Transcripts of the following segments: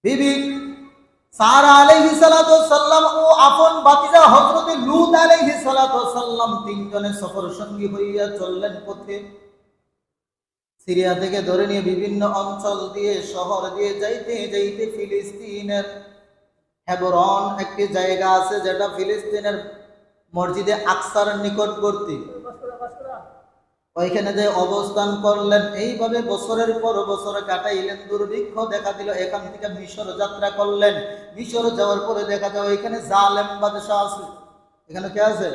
বিবি সারা আলাইহিস সালাতু সাল্লাম ও আপন ভাতিজা হযরত লূত আলাইহিস সালাতু সাল্লাম তিনজনে সফর সঙ্গী হইয়া চললেন পথে। সিরিয়া থেকে ধরে নিয়ে বিভিন্ন অঞ্চল দিয়ে শহর দিয়ে যাইতে যাইতে ফিলিস্তিনের হেবরন একটি জায়গা আছে, যেটা ফিলিস্তিনের মসজিদে আকসার নিকটবর্তী। ওইখানে যে অবস্থান করলেন, এইভাবে বছরের পর বছর কাটাইলেন। দুর্ভিক্ষ দেখা দিল, এখান থেকে মিশর যাত্রা করলেন। মিশর যাওয়ার পরে দেখা যায় ওইখানে জালেম বাদশাহ আছে। এখানে কে আছে?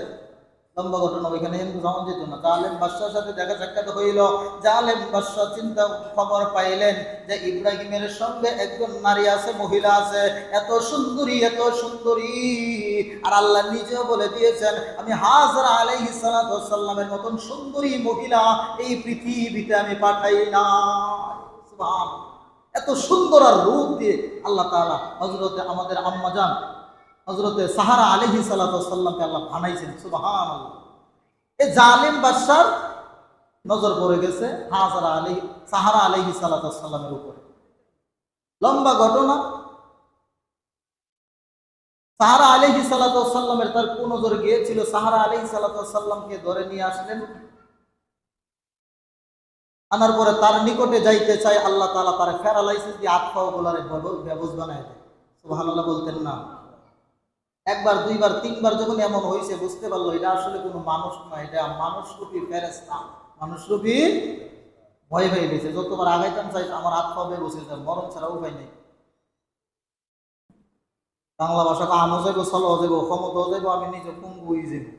লম্বা ঘটনা, ওইখানে হিন্দু যাওয়া যেত না। জালেম বাদশার সাথে দেখা সাক্ষাৎ হইল। জালেম বাদশাহ চিন্তা খবর পাইলেন যে ইব্রাহিমের সঙ্গে একজন নারী আছে, মহিলা আছে, এত সুন্দরী এত সুন্দরী। আর আল্লাহ নিজেও বলে দিয়েছেন, আমি হাজরা আলাইহিস সালাতু ওয়াস সালামের মতন সুন্দরী মহিলা এই পৃথিবীতে আমি পাঠাই না। সুবহানাল্লাহ। এত সুন্দর আর রূপ দিয়ে আল্লাহ তাআলা হযরতে আমাদের আম্মাজান হযরতে সাহারা আলাইহিস সালাতু ওয়াস সালামকে আল্লাহ বানাইছেন। সুবহানাল্লাহ। এই জালিম বাদশার নজর পড়ে গেছে সাহারা আলাইহিস সালাতু ওয়াস সালামের উপরে। লম্বা ঘটনা। সাহারা আলাইহিস সালাতু ওয়াস সালামের তার নজর গিয়েছিল। সাহারা আলাইহিস সালাতু ওয়াস সালামকে ধরে নিয়ে আসলেন। আনার পরে তার নিকটে যাইতে চাই, আল্লাহ তাআলা তার প্যারালাইসিস দিয়ে আত্মা গুলারে বেবুজ বানায় দেয়। সুবহানাল্লাহ বলতেন না? একবার দুইবার তিনবার যখন এমন হয়েছে, বুঝতে পারলো এটা আসলে কোনো মানুষ নয়, এটা মানুষরূপী ফেরেশতা, মানুষরূপী ভয় হয়ে গেছে। যতবার আগাইতাম চাই আমার হাত পা বেয়ে বসে যায়, মরণ ছাড়া উপায় নেই। বাংলা ভাষাকে আমও যাবো, চলাও যাবো, ক্ষমতাও যাবো, আমি নিজে পঙ্গু হয়ে যাবো।